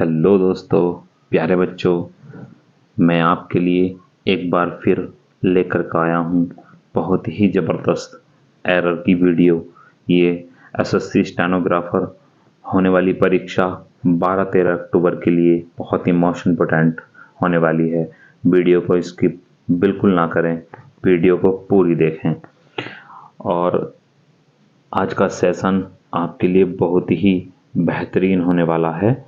Hello दोस्तों, प्यारे बच्चों। मैं आपके लिए एक बार फिर लेकर के आया हूँ बहुत ही ज़बरदस्त एरर की वीडियो। ये एसएससी स्टेनोग्राफर होने वाली परीक्षा 12-13 अक्टूबर के लिए बहुत ही मोस्ट इम्पोर्टेंट होने वाली है। वीडियो को स्किप बिल्कुल ना करें, वीडियो को पूरी देखें। और आज का सेशन आपके लिए बहुत ही बेहतरीन होने वाला है।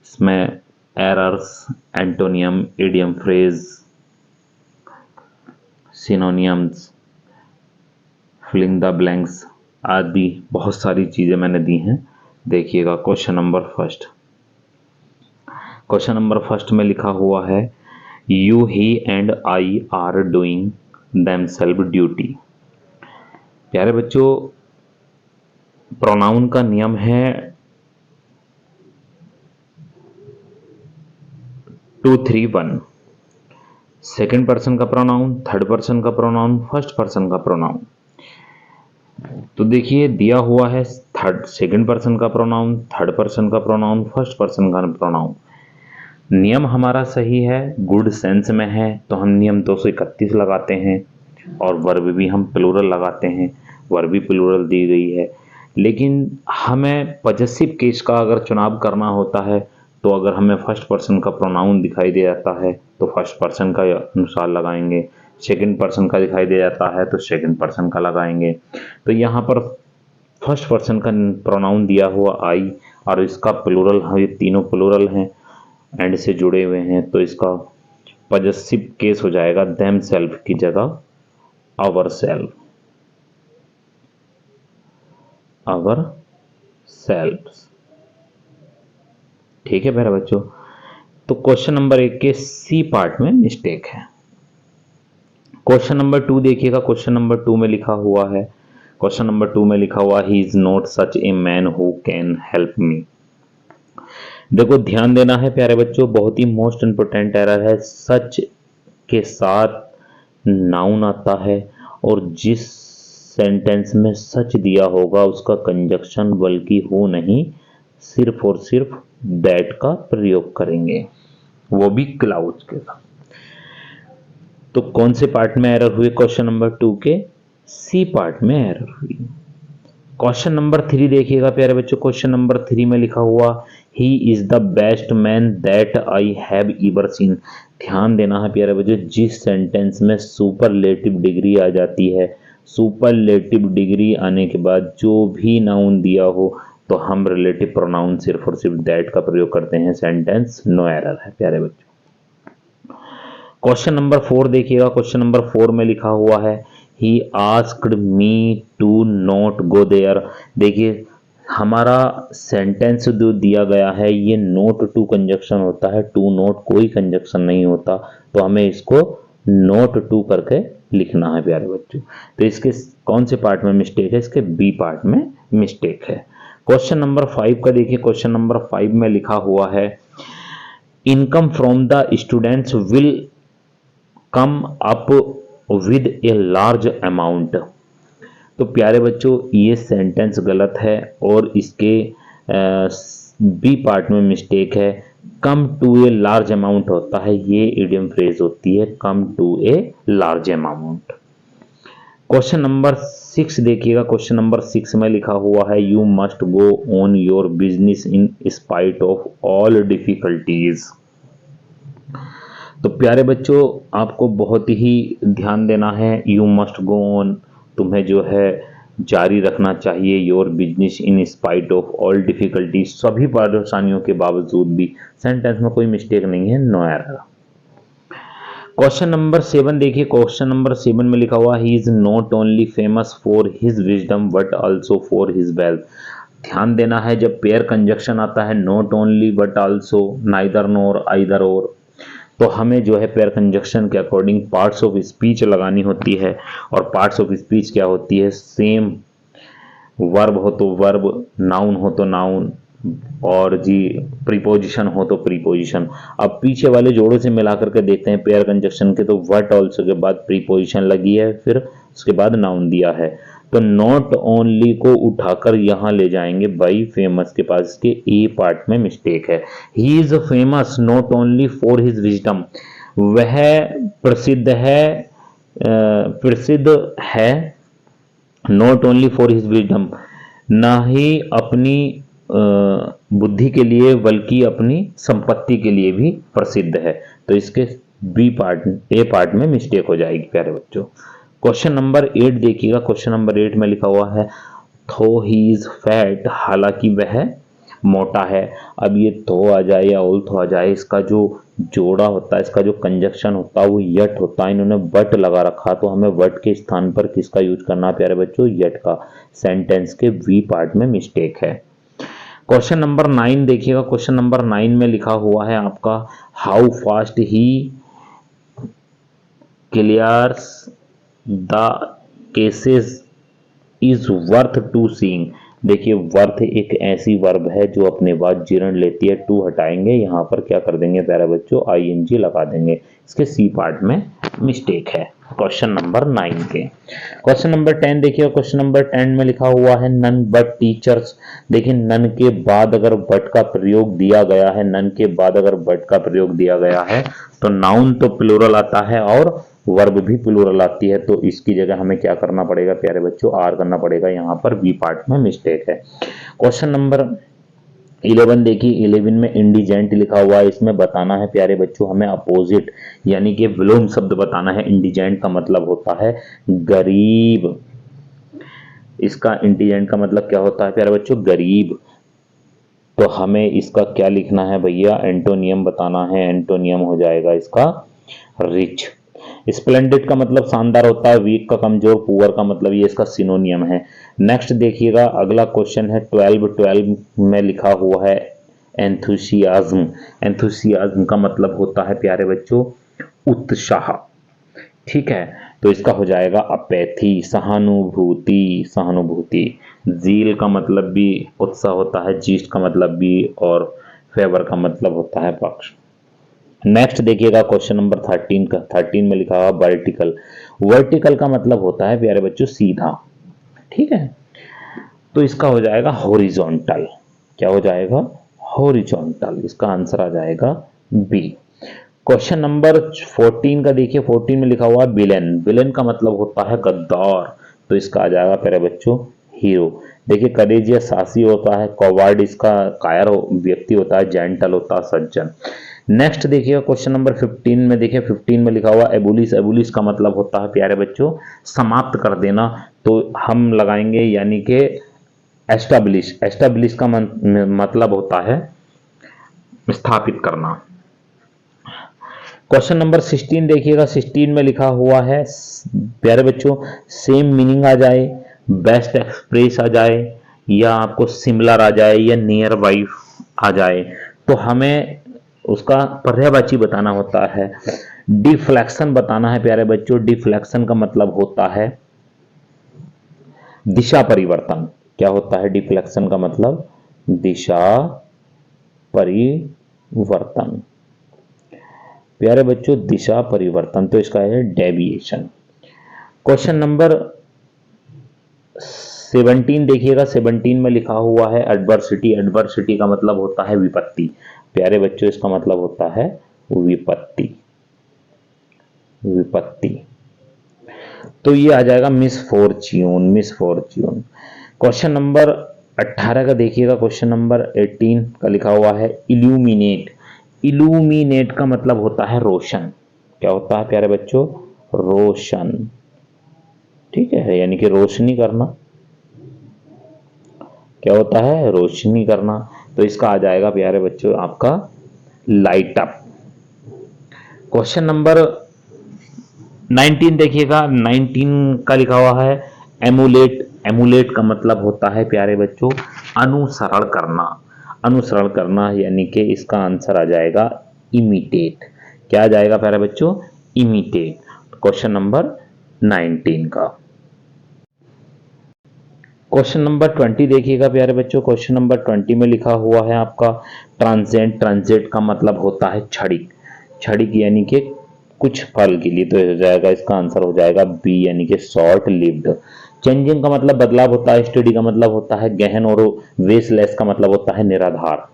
इसमें errors, antonym, idiom phrase, synonyms, filling the blanks आदि बहुत सारी चीज़ें मैंने दी हैं। देखिएगा क्वेश्चन नंबर फर्स्ट में लिखा हुआ है you, he and I are doing themself duty. प्यारे बच्चों, प्रोनाउन का नियम है 2, 3, 1। सेकेंड पर्सन का प्रोनाउन, थर्ड पर्सन का प्रोनाउन, फर्स्ट पर्सन का प्रोनाउन। तो देखिए दिया हुआ है सेकेंड पर्सन का प्रोनाउन, थर्ड पर्सन का प्रोनाउन, फर्स्ट पर्सन का प्रोनाउन। नियम हमारा सही है, गुड सेंस में है, तो हम नियम 231 लगाते हैं और वर्ब भी हम प्लूरल लगाते हैं। वर्ब भी प्लूरल दी गई है, लेकिन हमें पॉजेसिव केस का अगर चुनाव करना होता है तो अगर हमें फर्स्ट पर्सन का प्रोनाउन दिखाई दे जाता है तो फर्स्ट पर्सन का अनुसार लगाएंगे, सेकंड पर्सन का दिखाई दे जाता है तो सेकंड पर्सन का लगाएंगे। तो यहाँ पर फर्स्ट पर्सन का प्रोनाउन दिया हुआ आई और इसका प्लूरल है, ये तीनों प्लूरल हैं, एंड से जुड़े हुए हैं, तो इसका पॉजेसिव केस हो जाएगा देम सेल्फ की जगह आवर सेल्फ, आवर सेल्फ। ठीक है मेरे बच्चों। तो क्वेश्चन नंबर 1 के सी पार्ट में मिस्टेक है। क्वेश्चन नंबर 2 देखिएगा। क्वेश्चन नंबर 2 में लिखा हुआ है, he is not such a man who can help me. देखो ध्यान देना है प्यारे बच्चों, बहुत ही मोस्ट इंपोर्टेंट एरर है। सच के साथ नाउन आता है और जिस सेंटेंस में सच दिया होगा उसका कंजक्शन बल्कि हो नहीं, सिर्फ और सिर्फ दैट का प्रयोग करेंगे, वो भी क्लाउज के साथ। तो कौन से पार्ट में एरर हुई? क्वेश्चन नंबर 2 के सी पार्ट में एरर हुई। क्वेश्चन नंबर 3 देखिएगा प्यारे बच्चों। क्वेश्चन नंबर 3 में लिखा हुआ he is the best man that I have ever seen. ध्यान देना है प्यारे बच्चों, जिस सेंटेंस में सुपरलेटिव डिग्री आ जाती है, सुपरलेटिव डिग्री आने के बाद जो भी नाउन दिया हो तो हम रिलेटिव प्रोनाउन सिर्फ और सिर्फ दैट का प्रयोग करते हैं। सेंटेंस नो एरर है प्यारे बच्चों। क्वेश्चन नंबर 4 देखिएगा। क्वेश्चन नंबर 4 में लिखा हुआ है he asked me to not go there. देखिए हमारा सेंटेंस जो दिया गया है ये नोट टू कंजक्शन होता है, टू नोट कोई कंजक्शन नहीं होता, तो हमें इसको नोट टू करके लिखना है प्यारे बच्चों। तो इसके कौन से पार्ट में मिस्टेक है? इसके बी पार्ट में मिस्टेक है। क्वेश्चन नंबर 5 का देखिए। क्वेश्चन नंबर 5 में लिखा हुआ है income from the students will come up with A large amount. तो प्यारे बच्चों ये सेंटेंस गलत है और इसके बी पार्ट में मिस्टेक है। Come to a large amount होता है, ये इडियम फ्रेज होती है, come to a large amount. Question number 6 देखिएगा। क्वेश्चन नंबर 6 में लिखा हुआ है you must go on your business in spite of all difficulties. तो प्यारे बच्चों आपको बहुत ही ध्यान देना है, यू मस्ट गो ऑन, तुम्हें जो है जारी रखना चाहिए your business in spite of all difficulties, सभी परेशानियों के बावजूद भी। सेंटेंस में कोई मिस्टेक नहीं है, नो एरर। क्वेश्चन नंबर 7 देखिए। क्वेश्चन नंबर 7 में लिखा हुआ he is not only famous for his wisdom but also for his wealth. ध्यान देना है जब पेयर कंजक्शन आता है not only but also, neither NOR, either और, तो हमें जो है पेयर कंजक्शन के अकॉर्डिंग पार्ट्स ऑफ स्पीच लगानी होती है। और पार्ट्स ऑफ स्पीच क्या होती है? सेम वर्ब हो तो वर्ब, नाउन हो तो नाउन, और जी प्रीपोजिशन हो तो प्रीपोजिशन। अब पीछे वाले जोड़ों से मिलाकर के देखते हैं पेयर कंजक्शन के, तो व्हाट ऑल्सो के बाद प्रीपोजिशन लगी है, फिर उसके बाद नाउन दिया है। तो नॉट ओनली को उठाकर यहां ले जाएंगे भाई फेमस के पास, इसके ए पार्ट में मिस्टेक है। He is famous not only for his wisdom, वह प्रसिद्ध है, प्रसिद्ध है not only for his wisdom, ना ही अपनी बुद्धि के लिए बल्कि अपनी संपत्ति के लिए भी प्रसिद्ध है। तो इसके बी पार्ट, ए पार्ट में मिस्टेक हो जाएगी प्यारे बच्चों। क्वेश्चन नंबर 8 देखिएगा। क्वेश्चन नंबर 8 में लिखा हुआ है थो ही इज फैट, हालांकि वह मोटा है। अब ये थो आ जाए या ऑल्थो आ जाए, इसका जो जोड़ा होता है, इसका जो कंजक्शन होता है वो यट होता है। इन्होंने बट लगा रखा, तो हमें वट के स्थान पर किसका यूज करना है प्यारे बच्चों, यट का। सेंटेंस के वी पार्ट में मिस्टेक है। क्वेश्चन नंबर 9 देखिएगा। क्वेश्चन नंबर 9 में लिखा हुआ है आपका how fast he clears the cases is worth to seeing. देखिए वर्थ एक ऐसी वर्ब है जो अपने बाद जीर्ण लेती है, टू हटाएंगे, यहां पर क्या कर देंगे प्यारे बच्चों, आईएनजी लगा देंगे। इसके सी पार्ट में मिस्टेक है क्वेश्चन नंबर 9 के। क्वेश्चन नंबर 10 देखिए। क्वेश्चन नंबर 10 में लिखा हुआ है नन बट टीचर्स। देखिए नन के बाद अगर बट का प्रयोग दिया गया है, नन के बाद अगर बट का प्रयोग दिया गया है तो नाउन तो प्लूरल आता है और वर्ब भी प्लूरल आती है, तो इसकी जगह हमें क्या करना पड़ेगा प्यारे बच्चों, आर करना पड़ेगा। यहां पर बी पार्ट में मिस्टेक है। क्वेश्चन नंबर 11 देखिए। 11 में इंडिजेंट लिखा हुआ है, इसमें बताना है प्यारे बच्चों हमें अपोजिट यानी कि विलोम शब्द बताना है। इंडिजेंट का मतलब होता है गरीब, इसका इंडिजेंट का मतलब क्या होता है प्यारे बच्चों, गरीब। तो हमें इसका क्या लिखना है भैया, एंटोनियम बताना है। एंटोनियम हो जाएगा इसका रिच। स्प्लेंडेड का मतलब शानदार होता है, वीक का कमजोर, पुअर का मतलब ये इसका सिनोनियम है। नेक्स्ट देखिएगा, अगला क्वेश्चन है 12 में लिखा हुआ है एंथुसियाज्म। एंथुसियाज्म का मतलब होता है प्यारे बच्चों उत्साह, ठीक है। तो इसका हो जाएगा अपैथी, सहानुभूति, सहानुभूति। जील का मतलब भी उत्साह होता है, जीस्ट का मतलब भी, और फेवर का मतलब होता है पक्ष। नेक्स्ट देखिएगा क्वेश्चन नंबर 13 का। 13 में लिखा हुआ वर्टिकल। वर्टिकल का मतलब होता है प्यारे बच्चों सीधा, ठीक है। तो इसका हो जाएगा हॉरिजॉन्टल। क्या हो जाएगा, हॉरिजॉन्टल। इसका आंसर आ जाएगा बी। क्वेश्चन नंबर 14 का देखिए। 14 में लिखा हुआ है विलेन। विलेन का मतलब होता है गद्दार, तो इसका आ जाएगा प्यारे बच्चों हीरो। देखिए करेजियस साहसी होता है, कॉवर्ड इसका कायर व्यक्ति होता है, जेंटल होता है सज्जन। नेक्स्ट देखिए क्वेश्चन नंबर 15 में। देखिए 15 में लिखा हुआ एबुलिश। एबुलिश का मतलब होता है प्यारे बच्चों समाप्त कर देना, तो हम लगाएंगे यानी कि एस्टैब्लिश। एस्टैब्लिश का मतलब होता है स्थापित करना। क्वेश्चन नंबर 16 देखिएगा। 16 में लिखा हुआ है प्यारे बच्चों सेम मीनिंग आ जाए, बेस्ट एक्सप्रेस आ जाए, या आपको सिमिलर आ जाए, या नियर बाई आ जाए, तो हमें उसका पर्यायवाची बताना होता है। डिफ्लेक्शन बताना है प्यारे बच्चों। डिफ्लेक्शन का मतलब होता है दिशा परिवर्तन। क्या होता है डिफ्लेक्शन का मतलब, दिशा परिवर्तन प्यारे बच्चों, दिशा परिवर्तन। तो इसका है डेविएशन। क्वेश्चन नंबर 17 देखिएगा। 17 में लिखा हुआ है एडवर्सिटी। एडवर्सिटी का मतलब होता है विपत्ति। प्यारे बच्चों इसका मतलब होता है विपत्ति, विपत्ति। तो ये आ जाएगा मिसफॉर्च्यून, मिसफॉर्च्यून। क्वेश्चन नंबर 18 का देखिएगा। क्वेश्चन नंबर 18 का लिखा हुआ है इल्यूमिनेट। इल्यूमिनेट का मतलब होता है रोशन। क्या होता है प्यारे बच्चों, रोशन, ठीक है, यानी कि रोशनी करना। क्या होता है, रोशनी करना। तो इसका आ जाएगा प्यारे बच्चों आपका लाइट अप। क्वेश्चन नंबर 19 देखिएगा। 19 का लिखा हुआ है एमुलेट। एमुलेट का मतलब होता है प्यारे बच्चों अनुसरण करना। अनुसरण करना यानी कि इसका आंसर आ जाएगा इमिटेट। क्या आ जाएगा प्यारे बच्चों, इमिटेट। क्वेश्चन नंबर 19 का। क्वेश्चन नंबर 20 देखिएगा प्यारे बच्चों। क्वेश्चन नंबर 20 में लिखा हुआ है आपका ट्रांजेंट। ट्रांजेंट का मतलब होता है क्षणिक। क्षणिक यानी कि कुछ पल के लिए, तो हो जाएगा इसका आंसर हो जाएगा बी यानी कि शॉर्ट लिव्ड। चेंजिंग का मतलब बदलाव होता है, स्टडी का मतलब होता है गहन, और वेस्टलेस का मतलब होता है निराधार।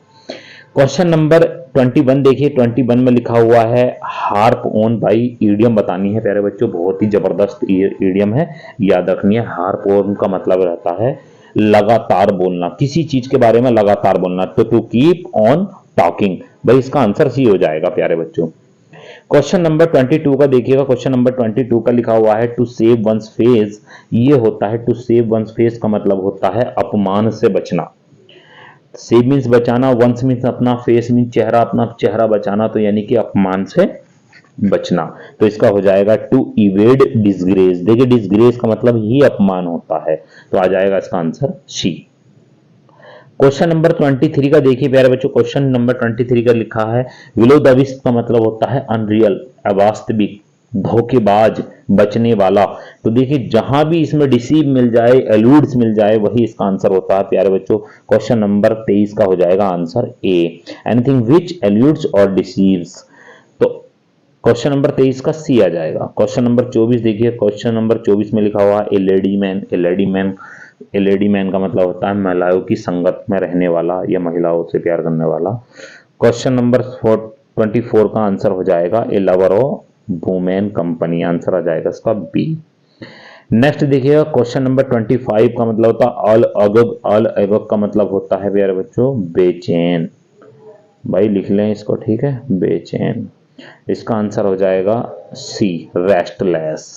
क्वेश्चन नंबर 21 देखिए, 21 में लिखा हुआ है हार्प ऑन। भाई ईडियम बतानी है प्यारे बच्चों, बहुत ही जबरदस्त ईडियम है, याद रखनी है। हार्प ऑन का मतलब रहता है लगातार बोलना, किसी चीज के बारे में लगातार बोलना, तो टू कीप ऑन टॉकिंग। भाई इसका आंसर सी हो जाएगा प्यारे बच्चों। क्वेश्चन नंबर 22 का देखिएगा, क्वेश्चन नंबर 22 का लिखा हुआ है टू सेव वंस फेस। ये होता है टू सेव वंस फेस का मतलब होता है अपमान से बचना। सेव मीन्स बचाना, वंस मीन्स अपना, फेस मीन्स चेहरा, अपना चेहरा बचाना, तो यानी कि अपमान से बचना। तो इसका हो जाएगा टू इवेड डिसग्रेस। देखिए डिसग्रेस का मतलब ही अपमान होता है, तो आ जाएगा इसका आंसर सी। क्वेश्चन नंबर 23 का देखिए प्यारे बच्चों, क्वेश्चन नंबर 23 का लिखा है विलो द विस्प का मतलब होता है अनरियल, अवास्तविक, धोखेबाज, बचने वाला। तो देखिए जहां भी इसमें डिसीव मिल जाए, एल्यूड्स मिल जाए, वही इसका आंसर होता है प्यारे बच्चों। क्वेश्चन नंबर 23 का हो जाएगा answer A, anything which alludes और डिसीव्स। तो क्वेश्चन नंबर 23 का सी आ जाएगा। क्वेश्चन नंबर 24 देखिए, क्वेश्चन नंबर 24 में लिखा हुआ ए लेडी मैन। ए लेडी मैन, ए लेडी मैन का मतलब होता है महिलाओं की संगत में रहने वाला या महिलाओं से प्यार करने वाला। क्वेश्चन नंबर 24 का आंसर हो जाएगा a lover of women company. Answer आ जाएगा इसका बी। नेक्स्ट देखिएगा, क्वेश्चन नंबर 25 का मतलब होता है ऑल अगब। ऑल अगब का मतलब होता है प्यारे बच्चों बेचैन। भाई लिख लें इसको, ठीक है, बेचैन। इसका आंसर हो जाएगा सी, रेस्टलेस।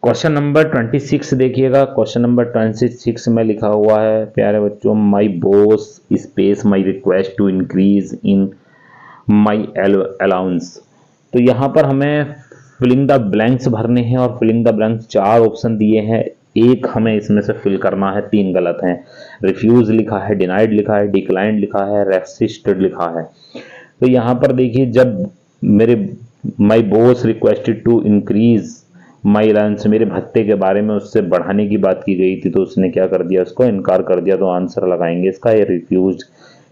क्वेश्चन नंबर 26 देखिएगा, क्वेश्चन नंबर 26 में लिखा हुआ है प्यारे बच्चों my boss space my request to increase in my allowance. तो यहां पर हमें फिलिंग द ब्लैंक्स भरने हैं, और फिलिंग द ब्लैंक्स 4 ऑप्शन दिए हैं, एक हमें इसमें से फिल करना है, 3 गलत हैं। रिफ्यूज लिखा है, डिनाइड लिखा है, डिक्लाइंड लिखा है, रेसिस्टेड लिखा है। तो यहां पर देखिए जब मेरे my boss requested to increase my allowance, मेरे भत्ते के बारे में उससे बढ़ाने की बात की गई थी, तो उसने क्या कर दिया, उसको इनकार कर दिया। तो आंसर लगाएंगे इसका ये रिफ्यूज,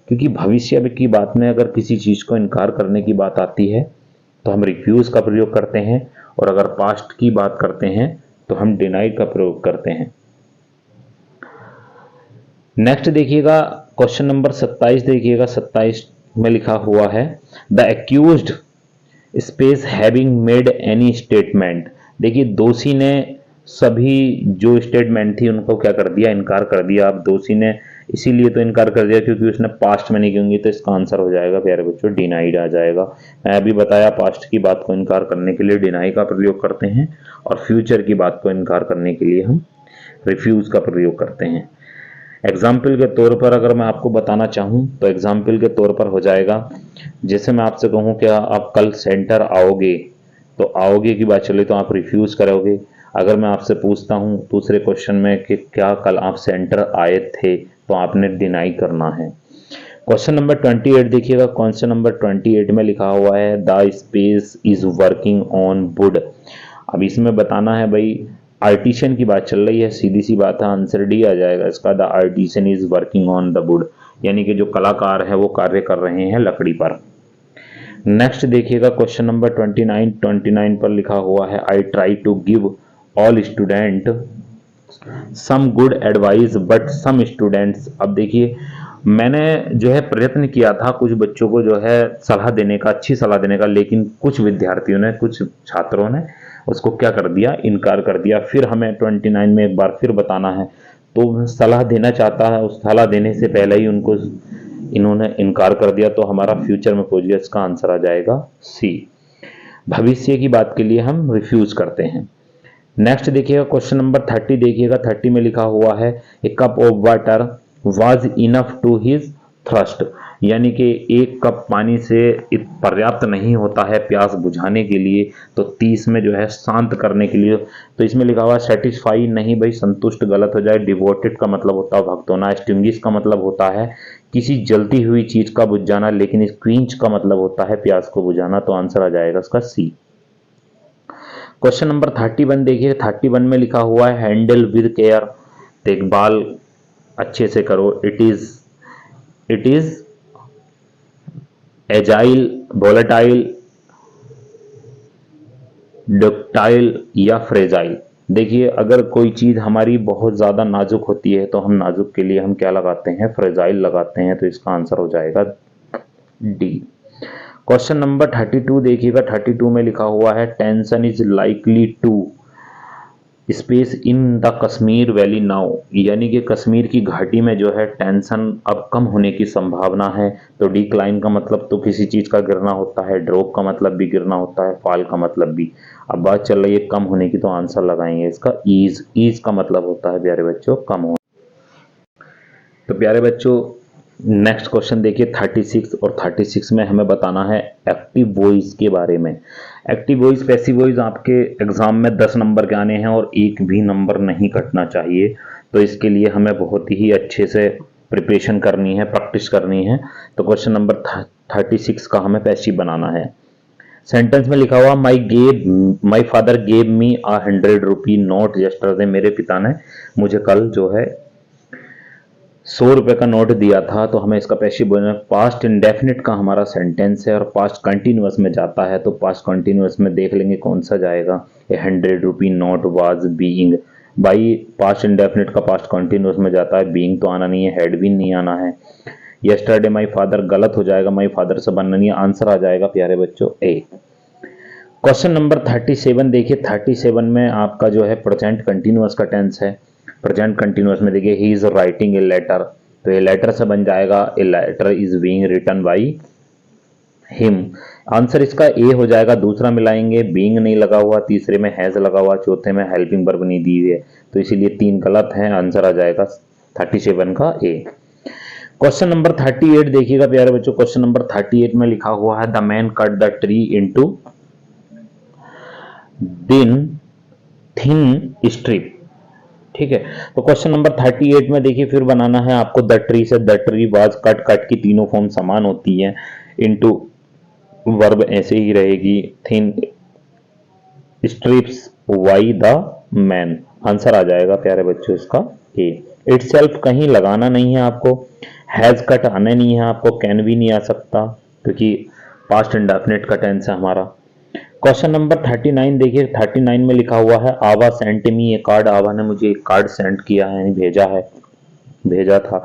क्योंकि भविष्य की बात में अगर किसी चीज को इनकार करने की बात आती है तो हम रिफ्यूज का प्रयोग करते हैं, और अगर पास्ट की बात करते हैं तो हम डिनाई का प्रयोग करते हैं। नेक्स्ट देखिएगा, क्वेश्चन नंबर 27 देखिएगा, 27 में लिखा हुआ है the accused space having made any statement. देखिए दोषी ने सभी जो स्टेटमेंट थी उनको क्या कर दिया, इनकार कर दिया। अब दोषी ने इसीलिए तो इनकार कर दिया क्योंकि उसने पास्ट में नहीं की होंगी, तो इसका आंसर हो जाएगा प्यारे बच्चों डिनाइड आ जाएगा। मैं अभी बताया पास्ट की बात को इनकार करने के लिए डिनाई का प्रयोग करते हैं, और फ्यूचर की बात को इनकार करने के लिए हम रिफ्यूज का प्रयोग करते हैं। एग्जाम्पल के तौर पर अगर मैं आपको बताना चाहूं तो एग्जाम्पल के तौर पर हो जाएगा, जैसे मैं आपसे कहूं कि आप कल सेंटर आओगे, तो आओगे की बात चले तो आप रिफ्यूज करोगे। अगर मैं आपसे पूछता हूं दूसरे क्वेश्चन में कि क्या कल आप सेंटर आए थे, तो आपने डिनाई करना है। क्वेश्चन नंबर 28 देखिएगा, क्वेश्चन नंबर 28 में लिखा हुआ है the space is working on would. अब इसमें बताना है भाई आर्टिशियन की बात चल रही है, सीधी सी बात है, आंसर डी आ जाएगा इसका, the artisan is working on the wood, यानी कि जो कलाकार है वो कार्य कर रहे हैं लकड़ी पर। नेक्स्ट देखिएगा, क्वेश्चन नंबर 29 पर लिखा हुआ है I try to give all student some good advice but some students. अब देखिए मैंने जो है प्रयत्न किया था कुछ बच्चों को जो है सलाह देने का, अच्छी सलाह देने का, लेकिन कुछ विद्यार्थियों ने, कुछ छात्रों ने उसको क्या कर दिया, इनकार कर दिया। फिर हमें 29 में एक बार फिर बताना है, तो सलाह देना चाहता है, उस सलाह देने से पहले ही उनको इन्होंने इनकार कर दिया, तो हमारा फ्यूचर में पहुंच गया। इसका आंसर आ जाएगा सी, भविष्य की बात के लिए हम रिफ्यूज करते हैं। नेक्स्ट देखिएगा, क्वेश्चन नंबर 30 देखिएगा, 30 में लिखा हुआ है a cup of water was enough to his thirst, यानी कि एक कप पानी से पर्याप्त नहीं होता है प्यास बुझाने के लिए, तो 30 में जो है शांत करने के लिए। तो इसमें लिखा हुआ सेटिस्फाई नहीं भाई, संतुष्ट गलत हो जाए। डिवोटेड का मतलब होता है भक्त होना। एक्सटिंग्विश का मतलब होता है किसी जलती हुई चीज का बुझ जाना, लेकिन क्विंच का मतलब होता है प्यास को बुझाना, तो आंसर आ जाएगा इसका सी। क्वेश्चन नंबर 31 देखिए, 31 में लिखा हुआ है हैंडल विद केयर, देखभाल अच्छे से करो। It is agile, volatile, ductile या फ्रेजाइल। देखिए अगर कोई चीज़ हमारी बहुत ज़्यादा नाजुक होती है तो हम नाजुक के लिए हम क्या लगाते हैं, फ्रेजाइल लगाते हैं, तो इसका आंसर हो जाएगा डी। क्वेश्चन नंबर 32 देखिएगा, 32 में लिखा हुआ है tension is likely to space in the Kashmir valley now, यानी कि कश्मीर की घाटी में जो है टेंशन अब कम होने की संभावना है। तो डिक्लाइन का मतलब तो किसी चीज़ का गिरना होता है, ड्रॉप का मतलब भी गिरना होता है, फॉल का मतलब भी। अब बात चल रही है कम होने की, तो आंसर लगाएंगे इसका ईज। ईज का मतलब होता है प्यारे बच्चों कम होना। तो प्यारे बच्चों नेक्स्ट क्वेश्चन देखिए 36, और 36 में हमें बताना है एक्टिव वॉइस के बारे में। एक्टिव वॉइस, पैसिव वॉइस आपके एग्जाम में 10 नंबर के आने हैं और एक भी नंबर नहीं कटना चाहिए। तो इसके लिए हमें बहुत ही अच्छे से प्रिपरेशन करनी है, प्रैक्टिस करनी है। तो क्वेश्चन नंबर 36 का हमें पैसिव बनाना है। सेंटेंस में लिखा हुआ my father gave me ₹100 note yesterday, मेरे पिता ने मुझे कल जो है 100 रुपए का नोट दिया था। तो हमें इसका पैसिव बोलना, पास्ट इंडेफिनिट का हमारा सेंटेंस है और पास्ट कंटिन्यूअस में जाता है। तो पास्ट कंटिन्यूअस में देख लेंगे कौन सा जाएगा। ₹100 नोट वाज बीइंग, भाई पास्ट इंडेफिनिट का पास्ट कंटिन्यूअस में जाता है, बीइंग तो आना नहीं है, हैड बीन नहीं आना है। यस्टरडे माई फादर गलत हो जाएगा, माई फादर से बनना नहीं है, आंसर आ जाएगा प्यारे बच्चों ए। क्वेश्चन नंबर 37 देखिए, 37 में आपका जो है प्रेजेंट कंटिन्यूअस का टेंस है। प्रेजेंट कंटिन्यूअस में देखिए he is writing a letter, तो ए लेटर से बन जाएगा a letter is being written by him. Answer इसका ए हो जाएगा। दूसरा मिलाएंगे, बीइंग नहीं लगा हुआ, तीसरे में हैज लगा हुआ, चौथे में हेल्पिंग वर्ब नहीं दी हुई है, तो इसीलिए 3 गलत है। आंसर आ जाएगा 37 का ए। क्वेश्चन नंबर 38 देखिएगा प्यारे बच्चों, क्वेश्चन नंबर 38 में लिखा हुआ है the man cut the tree into thin strip. ठीक है, तो क्वेश्चन नंबर 38 में देखिए फिर बनाना है आपको द ट्री से, the tree was cut, cut की तीनों फॉर्म समान होती है, इनटू वर्ब ऐसे ही रहेगी, thin strips by the man. Answer आ जाएगा प्यारे बच्चों इसका ए। इटसेल्फ कहीं लगाना नहीं है आपको, हैज कट आने नहीं है आपको, कैन भी नहीं आ सकता क्योंकि पास्ट इंडेफिनिट का टेंस है हमारा। क्वेश्चन नंबर 39 देखिए, 39 में लिखा हुआ है आवा सेंट मी ए कार्ड, आवा ने मुझे एक कार्ड सेंड किया है, भेजा है, भेजा था।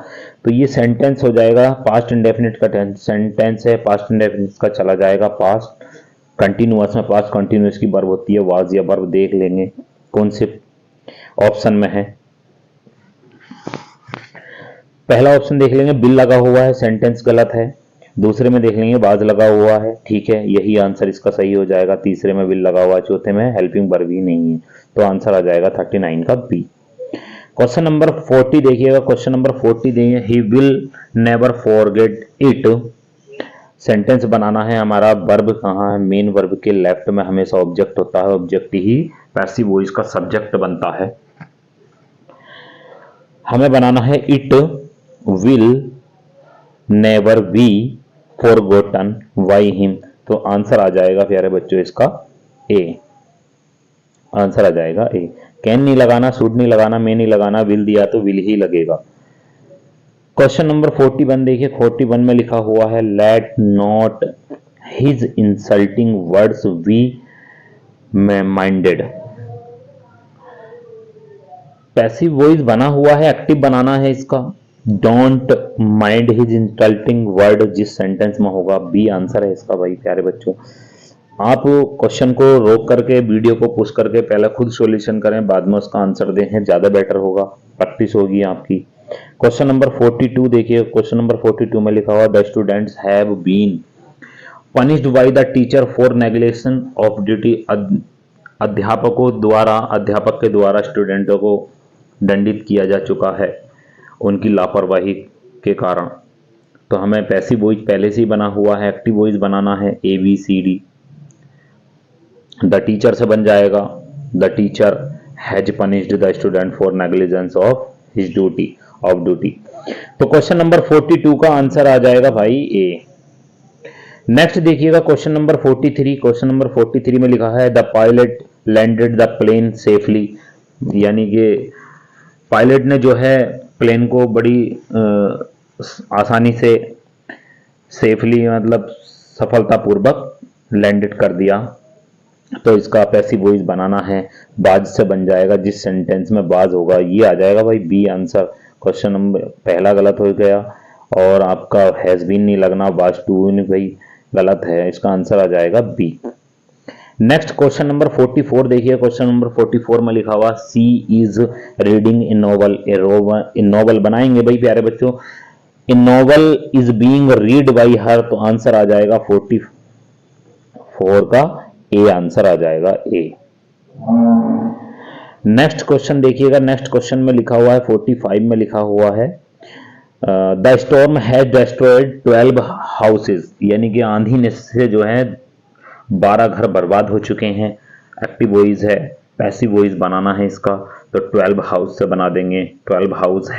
तो ये सेंटेंस हो जाएगा, पास्ट इंडेफिनिट का सेंटेंस है, पास्ट इंडेफिनिट का चला जाएगा पास्ट कंटिन्यूअस में। पास्ट कंटिन्यूअस की वर्ब होती है वाज या वर्ब, देख लेंगे कौन से ऑप्शन में है। पहला ऑप्शन देख लेंगे, बिल लगा हुआ है, सेंटेंस गलत है। दूसरे में देख लेंगे बाज लगा हुआ है, ठीक है, यही आंसर इसका सही हो जाएगा। तीसरे में बिल लगा हुआ है, चौथे में हेल्पिंग वर्ब भी नहीं है, तो आंसर आ जाएगा 39 का बी। क्वेश्चन नंबर 40 देखिएगा, क्वेश्चन नंबर 40 देखिए, he will never forget it. Sentence बनाना है हमारा, वर्ब कहाँ है, मेन वर्ब के लेफ्ट में हमेशा ऑब्जेक्ट होता है, ऑब्जेक्ट ही पैसिव वॉइस का सब्जेक्ट बनता है। हमें बनाना है it will never be forgotten by him, तो आंसर आ जाएगा प्यारे बच्चों इसका ए। आंसर आ जाएगा ए। कैन नहीं लगाना, शुड नहीं लगाना, मे नहीं लगाना, विल दिया तो विल ही लगेगा। क्वेश्चन नंबर 41 देखिए, 41 में लिखा हुआ है let not his insulting words be minded. Passive voice बना हुआ है, एक्टिव बनाना है इसका। Don't mind his insulting word जिस सेंटेंस में होगा, बी आंसर है इसका भाई प्यारे बच्चों। आप क्वेश्चन को रोक करके, वीडियो को पुश करके पहले खुद सॉल्यूशन करें, बाद में उसका आंसर दें, ज्यादा बेटर होगा, प्रैक्टिस होगी आपकी। क्वेश्चन नंबर 42 देखिए, क्वेश्चन नंबर 42 में लिखा हुआ the students have been punished by the teacher for neglection of duty. अध्यापक के द्वारा स्टूडेंटों को दंडित किया जा चुका है उनकी लापरवाही के कारण। तो हमें पैसिव वॉइस पहले से ही बना हुआ है, एक्टिव वॉइस बनाना है A B C D. The teacher से बन जाएगा the teacher has punished the student for negligence of his duty, of duty. तो क्वेश्चन नंबर 42 का आंसर आ जाएगा भाई ए। नेक्स्ट देखिएगा क्वेश्चन नंबर 43। क्वेश्चन नंबर 43 में लिखा है the pilot landed the plane safely, यानी कि पायलट ने जो है प्लेन को बड़ी आसानी से, सेफली मतलब सफलतापूर्वक लैंडेड कर दिया। तो इसका पैसिव वॉइस बनाना है, बाज से बन जाएगा, जिस सेंटेंस में बाज होगा ये आ जाएगा भाई बी आंसर। क्वेश्चन नंबर पहला गलत हो गया, और आपका हैज बीन नहीं लगना, बाज टू नहीं भाई गलत है, इसका आंसर आ जाएगा बी। नेक्स्ट क्वेश्चन नंबर 44 देखिए। क्वेश्चन नंबर 44 में लिखा हुआ she is reading in novel. In novel बनाएंगे भाई प्यारे बच्चों, in novel is being read by her, तो आंसर आ जाएगा 44 का ए आंसर आ जाएगा ए। नेक्स्ट क्वेश्चन देखिएगा। नेक्स्ट क्वेश्चन में लिखा हुआ है 45 में लिखा हुआ है the storm has destroyed 12 houses, यानी कि आंधी ने से जो है 12 घर बर्बाद हो चुके हैं। एक्टिव वॉइस है, पैसिव वॉइस बनाना है इसका, तो 12 हाउस से बना देंगे। 12 house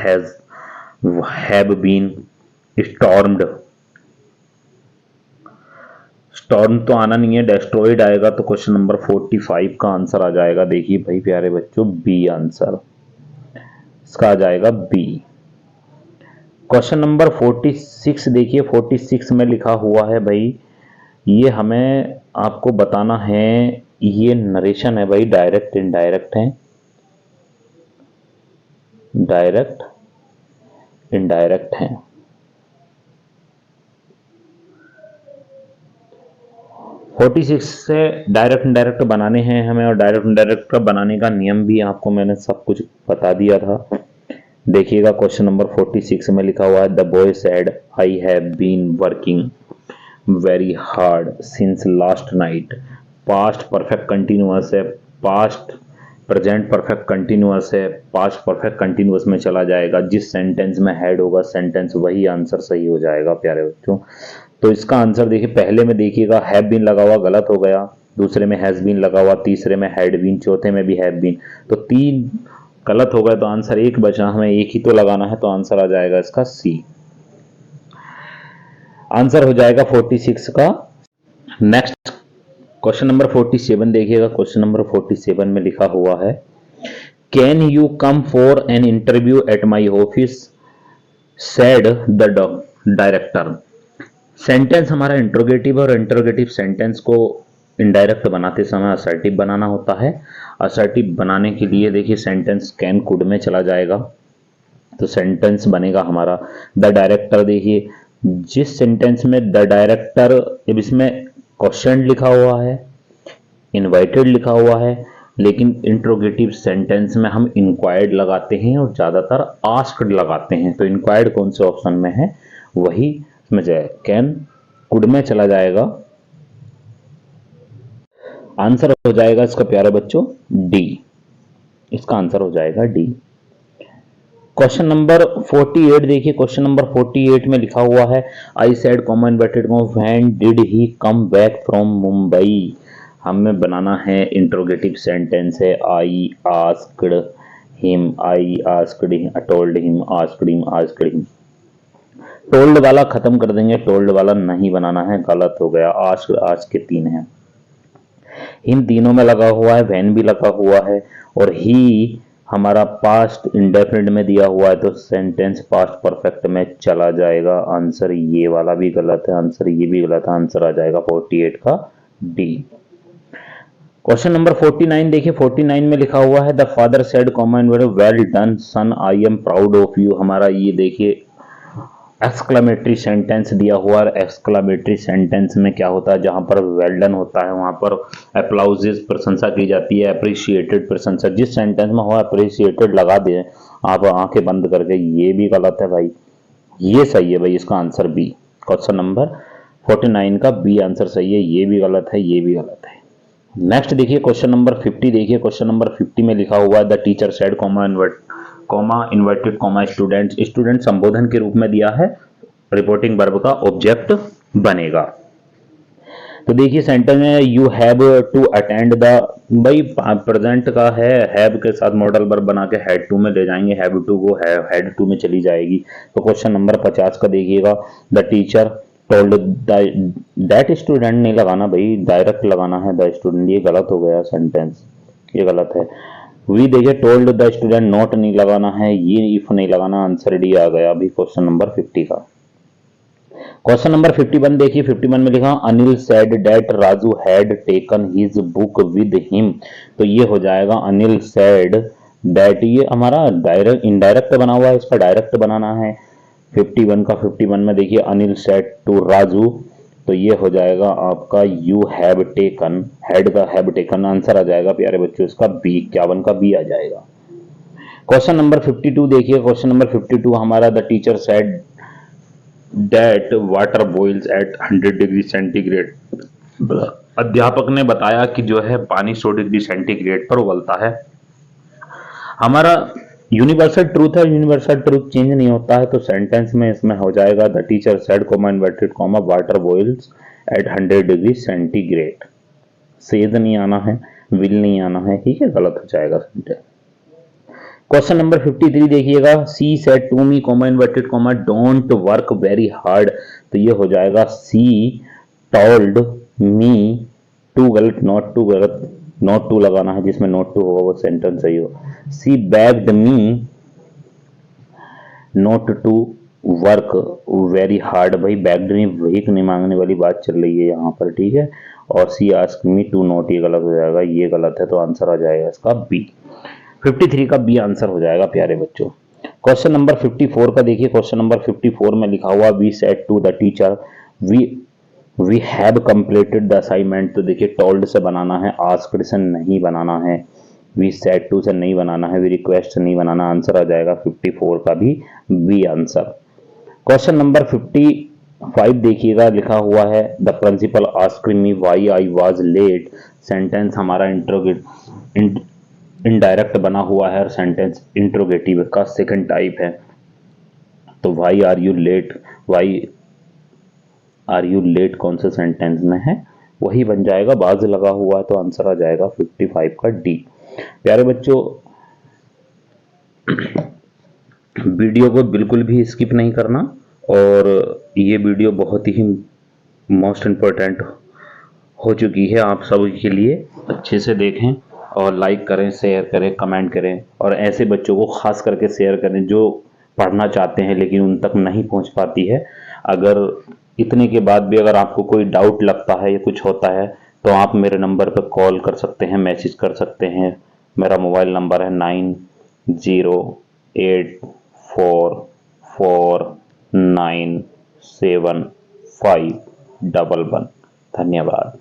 have been stormed. Storm तो आना नहीं है, डेस्ट्रॉयड आएगा, तो क्वेश्चन नंबर 45 का आंसर आ जाएगा। देखिए भाई प्यारे बच्चों बी आंसर, इसका आ जाएगा बी। क्वेश्चन नंबर 46 देखिए। 46 में लिखा हुआ है भाई, ये हमें आपको बताना है, ये नरेशन है भाई, डायरेक्ट इनडायरेक्ट है, डायरेक्ट इनडायरेक्ट है। 46 से डायरेक्ट इनडायरेक्ट बनाने हैं हमें, और डायरेक्ट इनडायरेक्ट बनाने का नियम भी आपको मैंने सब कुछ बता दिया था। देखिएगा क्वेश्चन नंबर 46 में लिखा हुआ है the boy said I have been working very hard since last night. Past perfect continuous है, पास्ट प्रेजेंट परफेक्ट कंटिन्यूअस है, पास्ट परफेक्ट कंटिन्यूअस में चला जाएगा, जिस सेंटेंस में हैड होगा सेंटेंस वही आंसर सही हो जाएगा प्यारे बच्चों। तो इसका आंसर देखिए, पहले में देखिएगा हैव बीन लगा हुआ गलत हो गया, दूसरे में हैज बीन लगा हुआ, तीसरे में हैड बीन, चौथे में भी हैव बीन, तो 3 गलत हो गए, तो आंसर एक बचा, हमें एक ही तो लगाना है, तो आंसर आ जाएगा इसका सी। आंसर हो जाएगा 46 का। नेक्स्ट क्वेश्चन नंबर 47 देखिएगा। क्वेश्चन नंबर 47 में लिखा हुआ है can you come for an interview at my office said the director. Sentence हमारा इंट्रोगेटिव, और इंट्रोगेटिव सेंटेंस को इनडायरेक्ट बनाते समय असर्टिव बनाना होता है। असर्टिव बनाने के लिए देखिए सेंटेंस कैन कुड में चला जाएगा, तो सेंटेंस बनेगा हमारा द डायरेक्टर। देखिए जिस सेंटेंस में द डायरेक्टर, अब इसमें क्वेश्चन लिखा हुआ है, इनवाइटेड लिखा हुआ है, लेकिन इंट्रोगेटिव सेंटेंस में हम इंक्वायर्ड लगाते हैं और ज्यादातर आस्क्ड लगाते हैं, तो इंक्वायर्ड कौन से ऑप्शन में है वही इसमें जाए, कैन कुड में चला जाएगा, आंसर हो जाएगा इसका प्यारे बच्चों डी। इसका आंसर हो जाएगा डी। क्वेश्चन नंबर 48 देखिए। क्वेश्चन नंबर 48 में लिखा हुआ है I said comma inverted comma when did he come back from Mumbai. हमें बनाना है इंट्रोगेटिव सेंटेंस है, I asked him, I asked him, told him, asked him, asked him. Told वाला खत्म कर देंगे, टोल्ड वाला नहीं बनाना है, गलत हो गया। आस्क्ड आज के 3 हैं, इन तीनों में लगा हुआ है, व्हेन भी लगा हुआ है, और ही हमारा पास्ट इंडेफिनिट में दिया हुआ है, तो सेंटेंस पास्ट परफेक्ट में चला जाएगा। आंसर ये वाला भी गलत है, आंसर ये भी गलत है, आंसर आ जाएगा 48 का डी। क्वेश्चन नंबर 49 देखिए। 49 में लिखा हुआ है the father said come on well done son I am proud of you. हमारा ये देखिए एक्सक्लेमेटरी सेंटेंस दिया हुआ है। एक्सक्लेमेटरी सेंटेंस में क्या होता है, जहां पर वेल डन होता है वहां पर अप्लाउजेस प्रशंसा की जाती है, अप्रिशिएटेड प्रशंसा। जिस सेंटेंस में हो अप्रिशिएटेड लगा दे आप आंखें बंद करके, ये भी गलत है भाई, ये सही है भाई, इसका आंसर बी। क्वेश्चन नंबर 49 का बी आंसर सही है, ये भी गलत है, ये भी गलत है। नेक्स्ट देखिए क्वेश्चन नंबर 50 देखिए। क्वेश्चन नंबर 50 में लिखा हुआ है the teacher said comma inverted comma student. Student संबोधन के रूप में दिया है, रिपोर्टिंग वर्ब का ऑब्जेक्ट बनेगा। तो देखिए सेंटेंस में you have to attend the, भाई प्रेजेंट का है, हैव के साथ मॉडल वर्ब बना के हैड टू में ले जाएंगे, हैव टू को हैड टू में चली जाएगी। तो क्वेश्चन नंबर 50 का देखिएगा the teacher told that student नहीं लगाना भाई, डायरेक्ट लगाना है द स्टूडेंट, ये गलत हो गया सेंटेंस, ये गलत है। वी देखिए टोल्ड द स्टूडेंट नॉट नहीं लगाना है, ये इफ नहीं लगाना, आंसर डी आ गया अभी क्वेश्चन नंबर 50 का। क्वेश्चन नंबर 51 देखिए। 51 में लिखा Anil said that Raju had taken his book with him. तो ये हो जाएगा अनिल सेड दैट, ये हमारा डायरेक्ट इनडायरेक्ट बना हुआ है, इसका डायरेक्ट बनाना है। 51 का 51 में देखिए अनिल सेड टू राजू, तो ये हो जाएगा आपका यू हैव टेकन, हैड का हैव टेकन आंसर आ जाएगा प्यारे बच्चों इसका बी, 51 का बी आ जाएगा। क्वेश्चन नंबर 52 देखिए। क्वेश्चन नंबर 52 हमारा the teacher said that water boils at 100 degree centigrade. अध्यापक ने बताया कि जो है पानी 100 डिग्री सेंटीग्रेड पर उबलता है। हमारा यूनिवर्सल ट्रूथ है, यूनिवर्सल ट्रूथ चेंज नहीं होता है, तो सेंटेंस में इसमें हो जाएगा the teacher said comma inverted comma water boils at 100 degree centigrade. Says नहीं आना है, विल नहीं आना है, ठीक है, गलत हो जाएगा सेंटेंस। क्वेश्चन नंबर 53 देखिएगा। She said to me comma inverted comma don't work very hard, तो ये हो जाएगा सी टोल्ड मी टू, गलत, नॉट टू गलत, नॉट टू लगाना है, जिसमें नॉट टू होगा वो सेंटेंस सही हो। She begged me not to work very hard, भाई बेग्ड नहीं, भीख नहीं मांगने वाली बात चल रही है यहाँ पर, ठीक है। और सी आस्क्ड मी टू नॉट, ये गलत हो जाएगा, ये गलत है, तो आंसर आ जाएगा इसका बी। 53 का बी आंसर हो जाएगा प्यारे बच्चों। क्वेश्चन नंबर 54 का देखिए। क्वेश्चन नंबर 54 में लिखा हुआ we said to the teacher we have completed the assignment, तो देखिए टोल्ड से बनाना है, आस्क्ड से नहीं बनाना है, वी सेड टू से नहीं बनाना है, वी रिक्वेस्ट से नहीं बनाना, आंसर आ जाएगा 54 का भी बी आंसर। क्वेश्चन नंबर 55 देखिएगा। लिखा हुआ है the principal asked me why I was late. Sentence हमारा इनडायरेक्ट बना हुआ है और सेंटेंस इंट्रोगेटिव का सेकंड टाइप है, तो why are you late, why are you late कौन से सेंटेंस में है, वही बन जाएगा, बाज लगा हुआ है, तो आंसर आ जाएगा 55 का डी। प्यारे बच्चों वीडियो को बिल्कुल भी स्किप नहीं करना, और ये वीडियो बहुत ही मोस्ट इम्पोर्टेंट हो चुकी है आप सभी के लिए, अच्छे से देखें और लाइक करें, शेयर करें, कमेंट करें, और ऐसे बच्चों को खास करके शेयर करें जो पढ़ना चाहते हैं लेकिन उन तक नहीं पहुंच पाती है। अगर इतने के बाद भी अगर आपको कोई डाउट लगता है या कुछ होता है तो आप मेरे नंबर पर कॉल कर सकते हैं, मैसेज कर सकते हैं। मेरा मोबाइल नंबर है 9084497511। धन्यवाद।